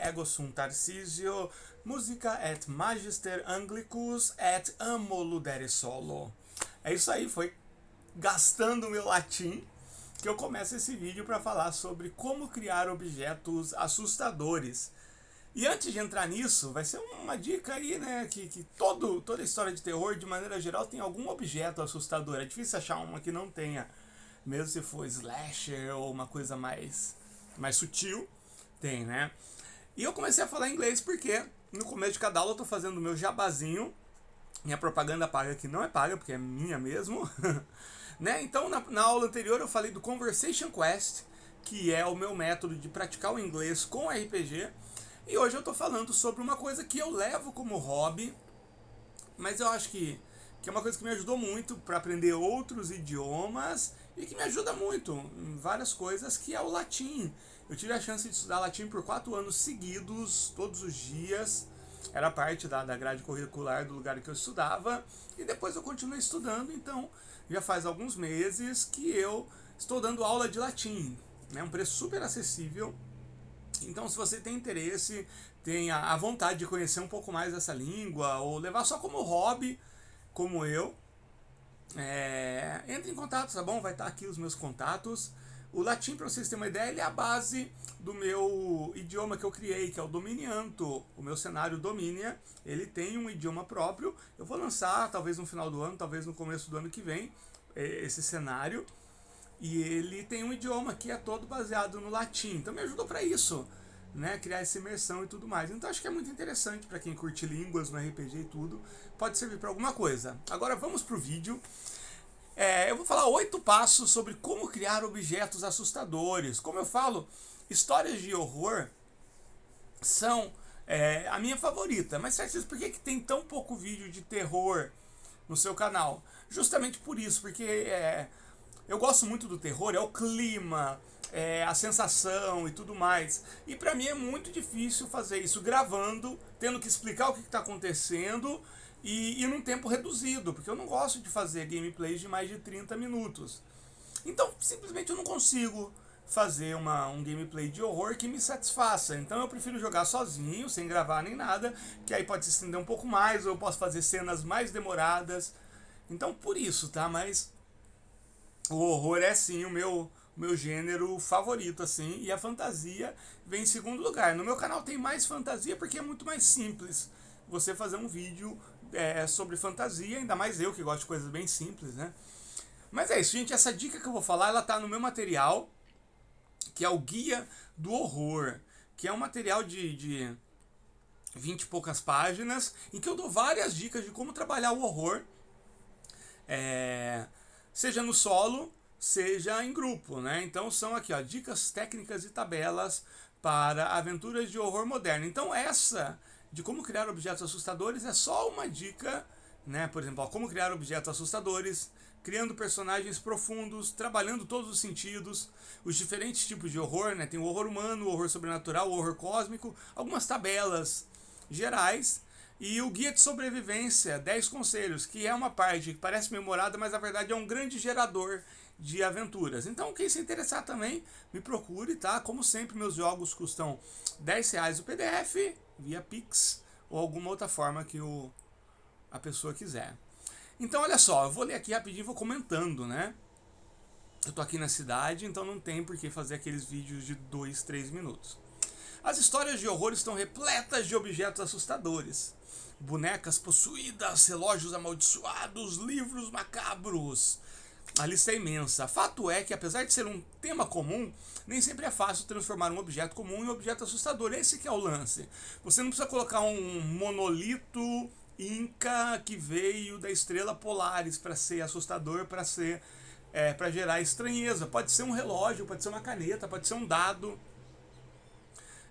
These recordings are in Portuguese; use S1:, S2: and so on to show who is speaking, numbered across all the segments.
S1: ego sum Tarcisio, musica et magister anglicus et amo ludere solo. É isso aí, foi gastando o meu latim que eu começo esse vídeo para falar sobre como criar objetos assustadores. E antes de entrar nisso, vai ser uma dica aí, né, que toda história de terror, de maneira geral, tem algum objeto assustador. É difícil achar uma que não tenha, mesmo se for slasher ou uma coisa mais sutil, tem, né? E eu comecei a falar inglês porque no começo de cada aula eu tô fazendo o meu jabazinho, minha propaganda paga, que não é paga, porque é minha mesmo, né? Então na aula anterior eu falei do Conversation Quest, que é o meu método de praticar o inglês com RPG. E hoje eu tô falando sobre uma coisa que eu levo como hobby, mas eu acho que é uma coisa que me ajudou muito para aprender outros idiomas e que me ajuda muito em várias coisas, que é o latim. Eu tive a chance de estudar latim por 4 anos seguidos, todos os dias. Era parte da grade curricular do lugar que eu estudava. E depois eu continuei estudando, então já faz alguns meses que eu estou dando aula de latim. É um preço super acessível. Então, se você tem interesse, tem a vontade de conhecer um pouco mais dessa língua, ou levar só como hobby, como eu, entre em contato, tá bom? Vai estar aqui os meus contatos. O latim, para vocês terem uma ideia, ele é a base do meu idioma que eu criei, que é o Dominianto. O meu cenário Dominia, ele tem um idioma próprio. Eu vou lançar, talvez no final do ano, talvez no começo do ano que vem, esse cenário. E ele tem um idioma que é todo baseado no latim. Então me ajudou para isso, né? Criar essa imersão e tudo mais. Então acho que é muito interessante para quem curte línguas no RPG e tudo. Pode servir para alguma coisa. Agora vamos pro vídeo. Eu vou falar 8 passos sobre como criar objetos assustadores. Como eu falo, histórias de horror são a minha favorita. Mas Tarcísio, por que tem tão pouco vídeo de terror no seu canal? Justamente por isso, porque eu gosto muito do terror, é o clima, a sensação e tudo mais. E pra mim é muito difícil fazer isso gravando, tendo que explicar o que está acontecendo e num tempo reduzido, porque eu não gosto de fazer gameplays de mais de 30 minutos. Então, simplesmente eu não consigo fazer um gameplay de horror que me satisfaça. Então eu prefiro jogar sozinho, sem gravar nem nada, que aí pode se estender um pouco mais, ou eu posso fazer cenas mais demoradas. Então, por isso, tá? Mas o horror é sim o meu gênero favorito, assim, e a fantasia vem em segundo lugar. No meu canal tem mais fantasia porque é muito mais simples você fazer um vídeo sobre fantasia, ainda mais eu que gosto de coisas bem simples, né? Mas é isso, gente, essa dica que eu vou falar, ela tá no meu material, que é o Guia do Horror, que é um material de 20 e poucas páginas, em que eu dou várias dicas de como trabalhar o horror, seja no solo, seja em grupo, né? Então são aqui, ó, dicas técnicas e tabelas para aventuras de horror moderno. Então essa de como criar objetos assustadores é só uma dica, né? Por exemplo, ó, como criar objetos assustadores, criando personagens profundos, trabalhando todos os sentidos, os diferentes tipos de horror, né? Tem o horror humano, o horror sobrenatural, o horror cósmico, algumas tabelas gerais. E o guia de sobrevivência, 10 conselhos, que é uma parte que parece memorada, mas na verdade é um grande gerador de aventuras. Então quem se interessar também, me procure, tá? Como sempre, meus jogos custam R$10 o PDF, via Pix, ou alguma outra forma que a pessoa quiser. Então olha só, eu vou ler aqui rapidinho e vou comentando, né? Eu tô aqui na cidade, então não tem por que fazer aqueles vídeos de 2, 3 minutos. As histórias de horror estão repletas de objetos assustadores. Bonecas possuídas, relógios amaldiçoados, livros macabros. A lista é imensa. Fato é que, apesar de ser um tema comum, nem sempre é fácil transformar um objeto comum em um objeto assustador. Esse que é o lance. Você não precisa colocar um monolito inca que veio da estrela Polaris para ser assustador, para gerar estranheza. Pode ser um relógio, pode ser uma caneta, pode ser um dado.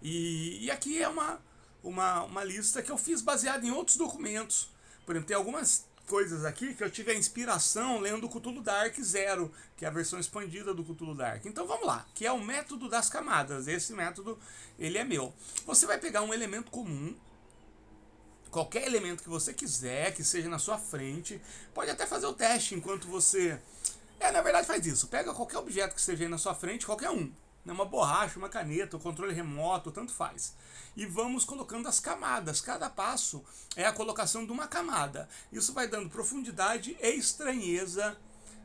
S1: E aqui é uma lista que eu fiz baseada em outros documentos. Por exemplo, tem algumas coisas aqui que eu tive a inspiração lendo o Cthulhu Dark Zero, que é a versão expandida do Cthulhu Dark. Então vamos lá, que é o método das camadas. Esse método, ele é meu. Você vai pegar um elemento comum, qualquer elemento que você quiser, que seja na sua frente. Pode até fazer o teste enquanto você... na verdade faz isso. Pega qualquer objeto que esteja aí na sua frente, qualquer um. uma borracha, uma caneta, o controle remoto, tanto faz. E vamos colocando as camadas. Cada passo é a colocação de uma camada. Isso vai dando profundidade e estranheza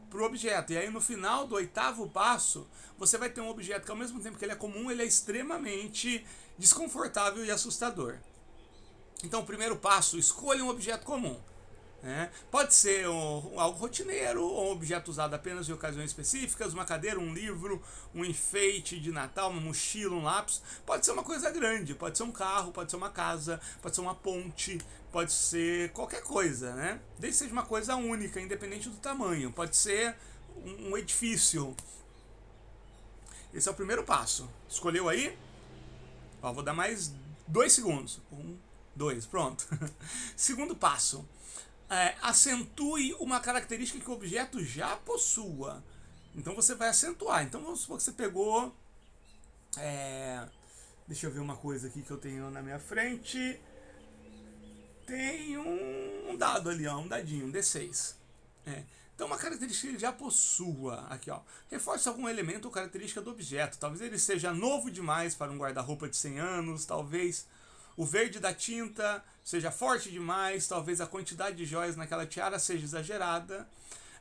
S1: para o objeto. E aí no final do 8º passo, você vai ter um objeto que ao mesmo tempo que ele é comum, ele é extremamente desconfortável e assustador. Então o primeiro passo, escolha um objeto comum. Pode ser algo rotineiro, ou um objeto usado apenas em ocasiões específicas, uma cadeira, um livro, um enfeite de Natal, uma mochila, um lápis. Pode ser uma coisa grande, pode ser um carro, pode ser uma casa, pode ser uma ponte, pode ser qualquer coisa, né? Desde que seja uma coisa única, independente do tamanho. Pode ser um edifício. Esse é o primeiro passo. Escolheu aí? Ó, vou dar mais 2 segundos. 1, 2, pronto. Segundo passo. Acentue uma característica que o objeto já possua. Então você vai acentuar. Então vamos supor que você pegou... deixa eu ver uma coisa aqui que eu tenho na minha frente. Tem um dado ali, ó, um dadinho, um D6. Então uma característica que ele já possua. Aqui, ó. Reforce algum elemento ou característica do objeto. Talvez ele seja novo demais para um guarda-roupa de 100 anos. Talvez o verde da tinta seja forte demais, talvez a quantidade de joias naquela tiara seja exagerada.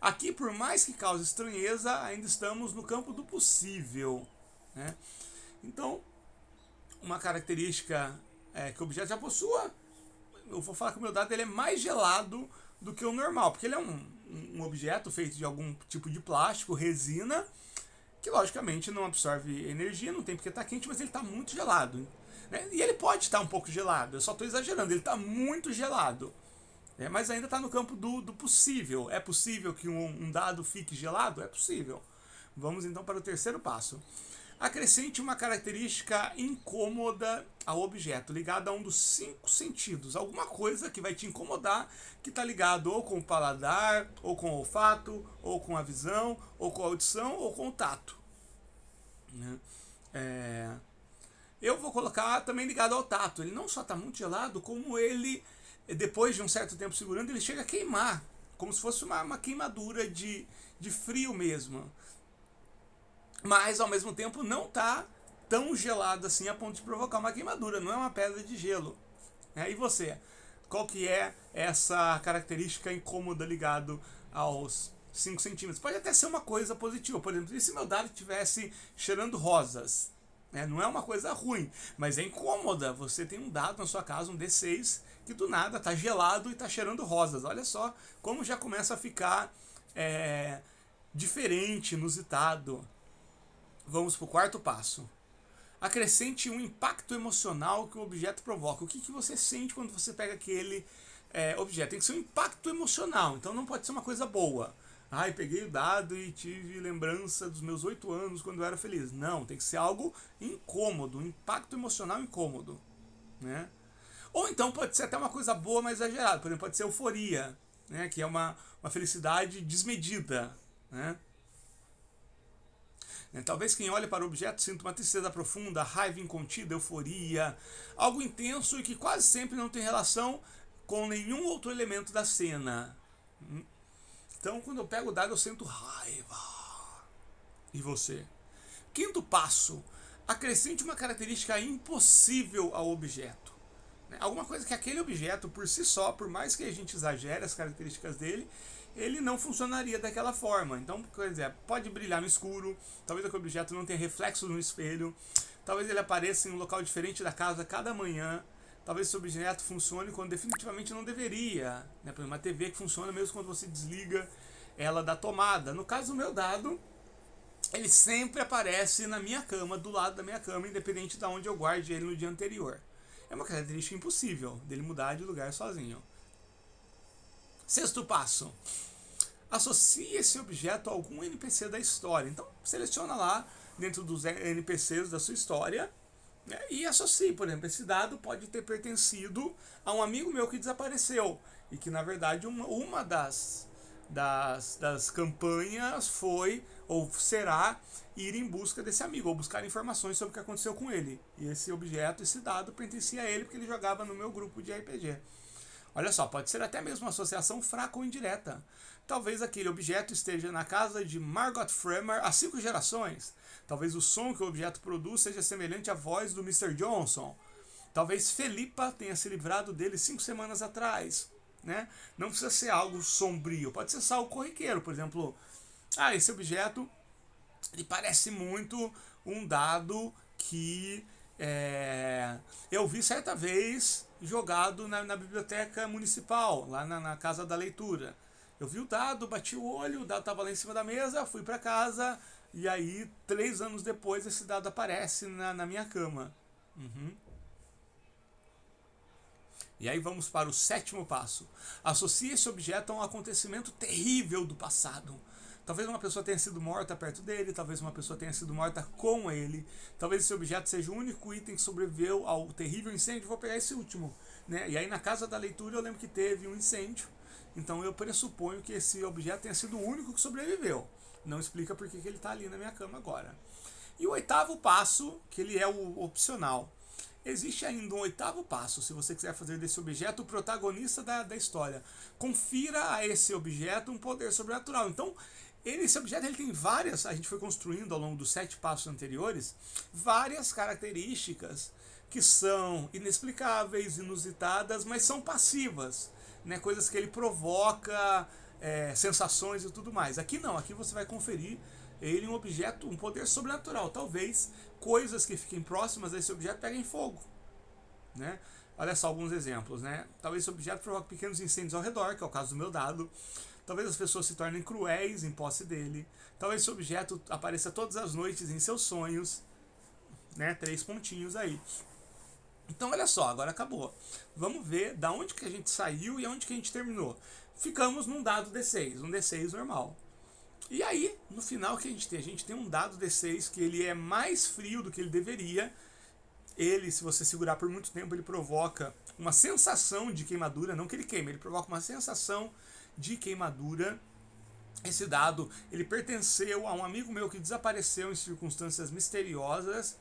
S1: Aqui, por mais que cause estranheza, ainda estamos no campo do possível. Então, uma característica que o objeto já possua, eu vou falar que o meu dado ele é mais gelado do que o normal, porque ele é um objeto feito de algum tipo de plástico, resina, que logicamente não absorve energia, não tem porque está quente, mas ele está muito gelado. E ele pode estar um pouco gelado, eu só estou exagerando, ele está muito gelado. Mas ainda está no campo do possível. É possível que um dado fique gelado? É possível. Vamos então para o terceiro passo. Acrescente uma característica incômoda ao objeto, ligada a um dos 5 sentidos. Alguma coisa que vai te incomodar, que está ligado ou com o paladar, ou com o olfato, ou com a visão, ou com a audição, ou com o tato. Eu vou colocar também ligado ao tato. Ele não só está muito gelado, como ele, depois de um certo tempo segurando, ele chega a queimar. Como se fosse uma queimadura de frio mesmo. Mas, ao mesmo tempo, não está tão gelado assim a ponto de provocar uma queimadura. Não é uma pedra de gelo. E você? Qual que é essa característica incômoda ligado aos 5 centímetros? Pode até ser uma coisa positiva. Por exemplo, e se meu dado estivesse cheirando rosas? Não é uma coisa ruim, mas é incômoda. Você tem um dado na sua casa, um D6, que do nada está gelado e está cheirando rosas. Olha só como já começa a ficar diferente, inusitado. Vamos para o quarto passo. Acrescente um impacto emocional que o objeto provoca. O que você sente quando você pega aquele objeto? Tem que ser um impacto emocional, então não pode ser uma coisa boa. Peguei o dado e tive lembrança dos meus 8 anos quando eu era feliz. Não, tem que ser algo incômodo, um impacto emocional incômodo. Ou então pode ser até uma coisa boa, mas exagerada. Por exemplo, pode ser euforia, que é uma felicidade desmedida. Talvez quem olha para o objeto sinta uma tristeza profunda, raiva incontida, euforia, algo intenso e que quase sempre não tem relação com nenhum outro elemento da cena. Então, quando eu pego o dado, eu sinto raiva. E você? Quinto passo. Acrescente uma característica impossível ao objeto. Alguma coisa que aquele objeto, por si só, por mais que a gente exagere as características dele, ele não funcionaria daquela forma. Então, por exemplo, pode brilhar no escuro, talvez aquele objeto não tenha reflexos no espelho, talvez ele apareça em um local diferente da casa cada manhã, talvez esse objeto funcione quando definitivamente não deveria. Por exemplo, uma TV que funciona mesmo quando você desliga ela da tomada. No caso do meu dado, ele sempre aparece na minha cama, do lado da minha cama, independente de onde eu guarde ele no dia anterior. É uma característica impossível dele mudar de lugar sozinho. Sexto passo. Associe esse objeto a algum NPC da história. Então, seleciona lá, dentro dos NPCs da sua história, e associe. Por exemplo, esse dado pode ter pertencido a um amigo meu que desapareceu. E que, na verdade, uma das campanhas foi, ou será, ir em busca desse amigo, ou buscar informações sobre o que aconteceu com ele. E esse objeto, esse dado, pertencia a ele porque ele jogava no meu grupo de RPG. Olha só, pode ser até mesmo uma associação fraca ou indireta. Talvez aquele objeto esteja na casa de Margot Framer há 5 gerações. Talvez o som que o objeto produz seja semelhante à voz do Mr. Johnson. Talvez Felipa tenha se livrado dele 5 semanas atrás. Né? Não precisa ser algo sombrio, pode ser só algo corriqueiro. Por exemplo, esse objeto ele parece muito um dado que eu vi certa vez jogado na biblioteca municipal, lá na Casa da Leitura. Eu vi o dado, bati o olho, o dado estava lá em cima da mesa, fui para casa e aí 3 anos depois esse dado aparece na minha cama. E aí vamos para o 7º passo. Associe esse objeto a um acontecimento terrível do passado. Talvez uma pessoa tenha sido morta perto dele, talvez uma pessoa tenha sido morta com ele, talvez esse objeto seja o único item que sobreviveu ao terrível incêndio. Vou pegar esse último, né? E aí na Casa da Leitura eu lembro que teve um incêndio, então eu pressuponho que esse objeto tenha sido o único que sobreviveu. Não explica por que ele está ali na minha cama agora. E o 8º passo, que ele é o opcional. Existe ainda um 8º passo, se você quiser fazer desse objeto o protagonista da história. Confira a esse objeto um poder sobrenatural. Então, esse objeto ele tem várias, a gente foi construindo ao longo dos 7 passos anteriores, várias características que são inexplicáveis, inusitadas, mas são passivas, né? Coisas que ele provoca, sensações e tudo mais. Aqui não, aqui você vai conferir ele um objeto, um poder sobrenatural. Talvez coisas que fiquem próximas a esse objeto peguem fogo, né? Olha só alguns exemplos, né? Talvez esse objeto provoque pequenos incêndios ao redor, que é o caso do meu dado. Talvez as pessoas se tornem cruéis em posse dele. Talvez esse objeto apareça todas as noites em seus sonhos, né? 3 pontinhos aí. Então olha só, agora acabou. Vamos ver da onde que a gente saiu e aonde que a gente terminou. Ficamos num dado D6, um D6 normal. E aí, no final, o que a gente tem? A gente tem um dado D6 que ele é mais frio do que ele deveria. Ele, se você segurar por muito tempo, ele provoca uma sensação de queimadura, não que ele queime, ele provoca uma sensação de queimadura. Esse dado, ele pertenceu a um amigo meu que desapareceu em circunstâncias misteriosas.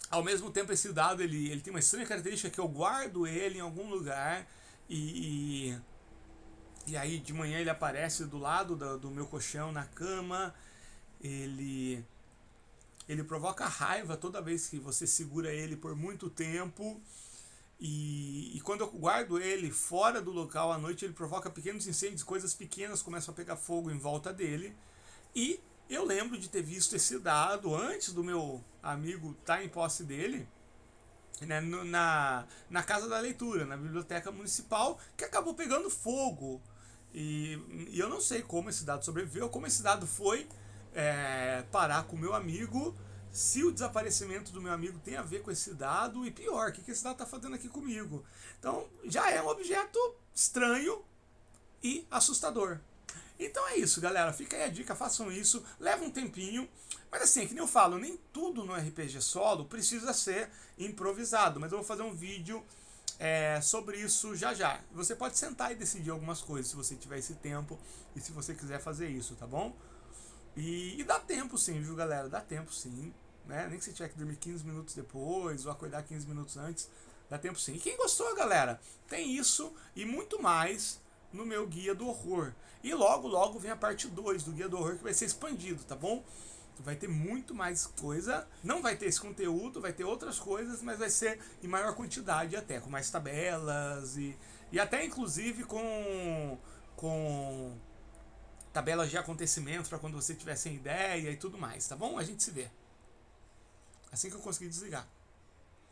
S1: Ao mesmo tempo, esse dado, ele tem uma estranha característica que eu guardo ele em algum lugar e aí de manhã ele aparece do lado do meu colchão na cama. Ele provoca raiva toda vez que você segura ele por muito tempo. E quando eu guardo ele fora do local à noite, ele provoca pequenos incêndios, coisas pequenas começam a pegar fogo em volta dele. E eu lembro de ter visto esse dado antes do meu amigo estar em posse dele, né, na Casa da Leitura, na biblioteca municipal, que acabou pegando fogo. E eu não sei como esse dado sobreviveu, como esse dado foi parar com o meu amigo, se o desaparecimento do meu amigo tem a ver com esse dado, e pior, o que esse dado está fazendo aqui comigo. Então já é um objeto estranho e assustador. Então é isso, galera, fica aí a dica, façam isso, leva um tempinho, mas assim, que nem eu falo, nem tudo no RPG solo precisa ser improvisado, mas eu vou fazer um vídeo sobre isso já já. Você pode sentar e decidir algumas coisas se você tiver esse tempo e se você quiser fazer isso, tá bom? E dá tempo sim, viu, galera? Dá tempo sim, né? Nem que você tiver que dormir 15 minutos depois ou acordar 15 minutos antes, dá tempo sim. E quem gostou, galera, tem isso e muito mais no meu Guia do Horror. E logo, logo vem a parte 2 do Guia do Horror, que vai ser expandido, tá bom? Vai ter muito mais coisa, não vai ter esse conteúdo, vai ter outras coisas, mas vai ser em maior quantidade até, com mais tabelas e até inclusive com tabelas de acontecimentos para quando você tiver sem ideia e tudo mais, tá bom? A gente se vê. Assim que eu conseguir desligar.